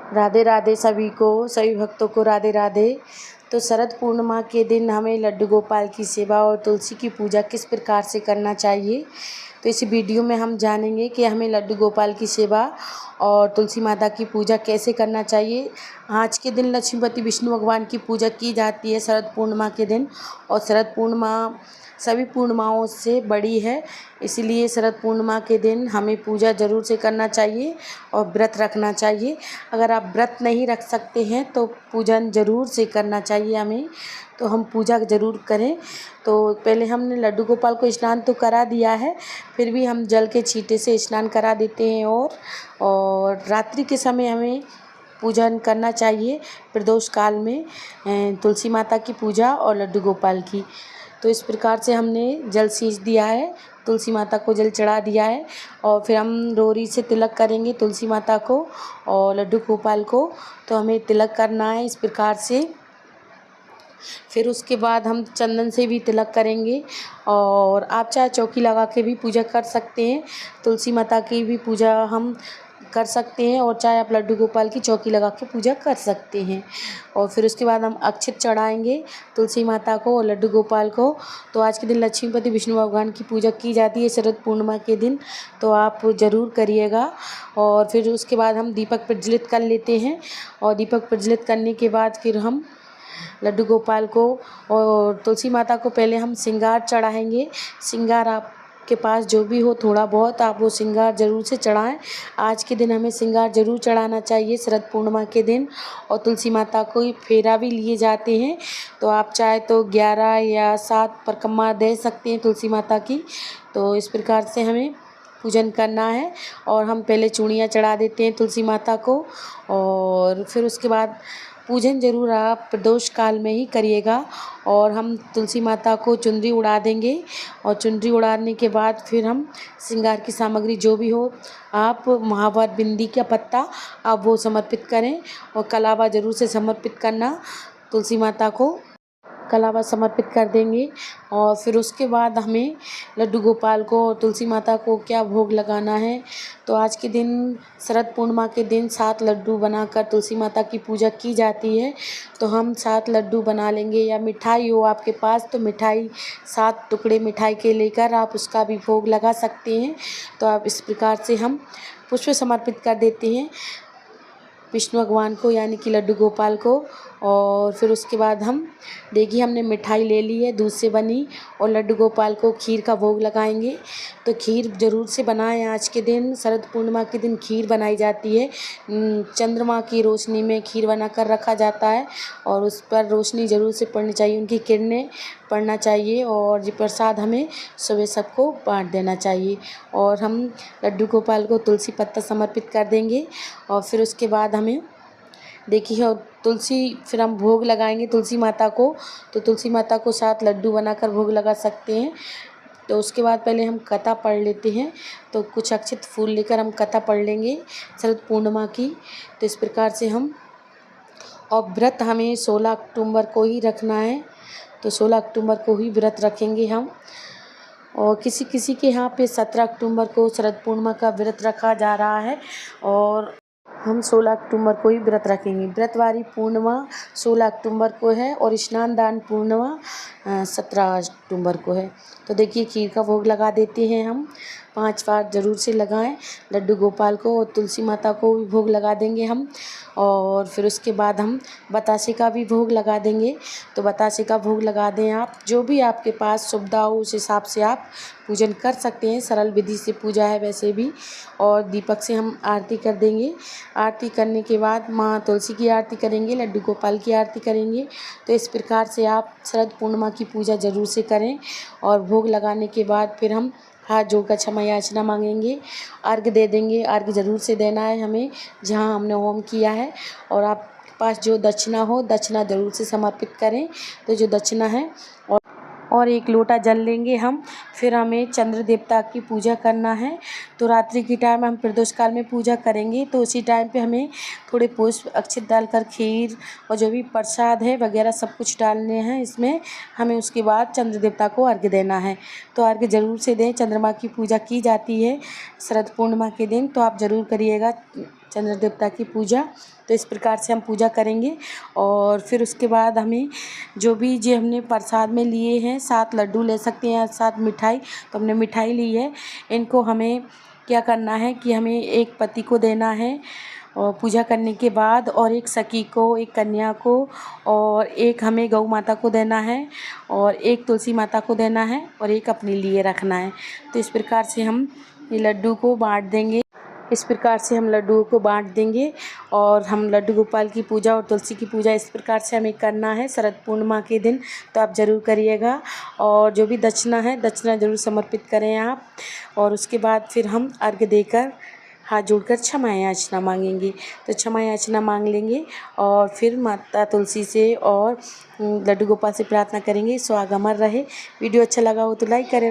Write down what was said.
राधे राधे सभी को, सभी भक्तों को राधे राधे। तो शरद पूर्णिमा के दिन हमें लड्डू गोपाल की सेवा और तुलसी की पूजा किस प्रकार से करना चाहिए, तो इस वीडियो में हम जानेंगे कि हमें लड्डू गोपाल की सेवा और तुलसी माता की पूजा कैसे करना चाहिए। आज के दिन लक्ष्मीपति विष्णु भगवान की पूजा की जाती है शरद पूर्णिमा के दिन, और शरद पूर्णिमा सभी पूर्णिमाओं से बड़ी है, इसलिए शरद पूर्णिमा के दिन हमें पूजा ज़रूर से करना चाहिए और व्रत रखना चाहिए। अगर आप व्रत नहीं रख सकते हैं तो पूजन ज़रूर से करना चाहिए हमें, तो हम पूजा ज़रूर करें। तो पहले हमने लड्डू गोपाल को स्नान तो करा दिया है, फिर भी हम जल के छींटे से स्नान करा देते हैं। और रात्रि के समय हमें पूजन करना चाहिए प्रदोष काल में तुलसी माता की पूजा और लड्डू गोपाल की। तो इस प्रकार से हमने जल सींच दिया है, तुलसी माता को जल चढ़ा दिया है, और फिर हम रोरी से तिलक करेंगे तुलसी माता को और लड्डू गोपाल को। तो हमें तिलक करना है इस प्रकार से। फिर उसके बाद हम चंदन से भी तिलक करेंगे, और आप चाहे चौकी लगा के भी पूजा कर सकते हैं। तुलसी माता की भी पूजा हम कर सकते हैं, और चाहे आप लड्डू गोपाल की चौकी लगा के पूजा कर सकते हैं। और फिर उसके बाद हम अक्षत चढ़ाएंगे तुलसी माता को और लड्डू गोपाल को। तो आज के दिन लक्ष्मीपति विष्णु भगवान की पूजा की जाती है शरद पूर्णिमा के दिन, तो आप ज़रूर करिएगा। और फिर उसके बाद हम दीपक प्रज्वलित कर लेते हैं, और दीपक प्रज्वलित करने के बाद फिर हम लड्डू गोपाल को और तुलसी माता को पहले हम श्रृंगार चढ़ाएंगे। श्रृंगार आपके पास जो भी हो थोड़ा बहुत आप वो श्रृंगार ज़रूर से चढ़ाएं। आज के दिन हमें श्रृंगार ज़रूर चढ़ाना चाहिए शरद पूर्णिमा के दिन। और तुलसी माता को फेरा भी लिए जाते हैं, तो आप चाहे तो 11 या 7 परिक्रमा दे सकते हैं तुलसी माता की। तो इस प्रकार से हमें पूजन करना है, और हम पहले चूड़ियाँ चढ़ा देते हैं तुलसी माता को। और फिर उसके बाद पूजन ज़रूर आप प्रदोष काल में ही करिएगा। और हम तुलसी माता को चुनरी उड़ा देंगे, और चुनरी उड़ाने के बाद फिर हम श्रृंगार की सामग्री जो भी हो, आप महावर बिंदी का पत्ता आप वो समर्पित करें, और कलावा ज़रूर से समर्पित करना तुलसी माता को, कलावा समर्पित कर देंगे। और फिर उसके बाद हमें लड्डू गोपाल को और तुलसी माता को क्या भोग लगाना है। तो आज के दिन शरद पूर्णिमा के दिन 7 लड्डू बनाकर तुलसी माता की पूजा की जाती है। तो हम 7 लड्डू बना लेंगे, या मिठाई हो आपके पास तो मिठाई 7 टुकड़े मिठाई के लेकर आप उसका भी भोग लगा सकते हैं। तो आप इस प्रकार से हम पुष्प समर्पित कर देते हैं विष्णु भगवान को, यानी कि लड्डू गोपाल को। और फिर उसके बाद हम देखिए हमने मिठाई ले ली है दूध से बनी, और लड्डू गोपाल को खीर का भोग लगाएंगे। तो खीर ज़रूर से बनाएं, आज के दिन शरद पूर्णिमा के दिन खीर बनाई जाती है। चंद्रमा की रोशनी में खीर बनाकर रखा जाता है, और उस पर रोशनी ज़रूर से पड़नी चाहिए, उनकी किरणें पड़ना चाहिए, और ये प्रसाद हमें सुबह सबको बांट देना चाहिए। और हम लड्डू गोपाल को तुलसी पत्ता समर्पित कर देंगे। और फिर उसके बाद हमें देखिए तुलसी, फिर हम भोग लगाएंगे तुलसी माता को। तो तुलसी माता को 7 लड्डू बनाकर भोग लगा सकते हैं। तो उसके बाद पहले हम कथा पढ़ लेते हैं, तो कुछ अक्षत फूल लेकर हम कथा पढ़ लेंगे शरद पूर्णिमा की। तो इस प्रकार से हम, और व्रत हमें 16 अक्टूबर को ही रखना है, तो 16 अक्टूबर को ही व्रत रखेंगे हम। और किसी किसी के यहाँ पे 17 अक्टूबर को शरद पूर्णिमा का व्रत रखा जा रहा है, और हम 16 अक्टूबर को ही व्रत रखेंगे। व्रतवारी पूर्णिमा 16 अक्टूबर को है, और स्नान दान पूर्णिमा 17 अक्टूबर को है। तो देखिए खीर का भोग लगा देते हैं हम, 5 बार ज़रूर से लगाएं लड्डू गोपाल को, और तुलसी माता को भी भोग लगा देंगे हम। और फिर उसके बाद हम बतासे का भी भोग लगा देंगे। तो बतासे का भोग लगा दें आप, जो भी आपके पास सुविधा हो उस हिसाब से आप पूजन कर सकते हैं। सरल विधि से पूजा है वैसे भी। और दीपक से हम आरती कर देंगे। आरती करने के बाद माँ तुलसी की आरती करेंगे, लड्डू गोपाल की आरती करेंगे। तो इस प्रकार से आप शरद पूर्णिमा की पूजा ज़रूर से करें। और भोग लगाने के बाद फिर हम हाथ जोड़कर क्षमा याचना मांगेंगे, अर्घ दे देंगे। अर्घ ज़रूर से देना है हमें जहाँ हमने होम किया है। और आपके पास जो दक्षिणा हो, दक्षिणा ज़रूर से समर्पित करें। तो जो दक्षिणा है, और 1 लोटा जल लेंगे हम। फिर हमें चंद्र देवता की पूजा करना है। तो रात्रि की टाइम हम प्रदोष काल में पूजा करेंगे, तो उसी टाइम पे हमें थोड़े पुष्प अक्षत डालकर खीर और जो भी प्रसाद है वगैरह सब कुछ डालने हैं इसमें। हमें उसके बाद चंद्र देवता को अर्घ्य देना है। तो अर्घ्य ज़रूर से दें। चंद्रमा की पूजा की जाती है शरद पूर्णिमा के दिन, तो आप ज़रूर करिएगा। चंद्र देवता की पूजा। तो इस प्रकार से हम पूजा करेंगे। और फिर उसके बाद हमें जो भी जो हमने प्रसाद में लिए हैं, 7 लड्डू ले सकते हैं या 7 मिठाई, तो हमने मिठाई ली है। इनको हमें क्या करना है कि हमें एक पति को देना है और पूजा करने के बाद, और एक सखी को, एक कन्या को, और एक हमें गौ माता को देना है, और एक तुलसी माता को देना है, और एक अपने लिए रखना है। तो इस प्रकार से हम ये लड्डू को बांट देंगे। इस प्रकार से हम लड्डुओं को बांट देंगे। और हम लड्डू गोपाल की पूजा और तुलसी की पूजा इस प्रकार से हमें करना है शरद पूर्णिमा के दिन। तो आप ज़रूर करिएगा। और जो भी दक्षिणा है, दक्षिणा ज़रूर समर्पित करें आप। और उसके बाद फिर हम अर्घ्य देकर हाथ जोड़कर क्षमा याचना मांगेंगे। तो क्षमा याचना मांग लेंगे और फिर माता तुलसी से और लड्डू गोपाल से प्रार्थना करेंगे, सुहाग अमर रहे। वीडियो अच्छा लगा हो तो लाइक करें।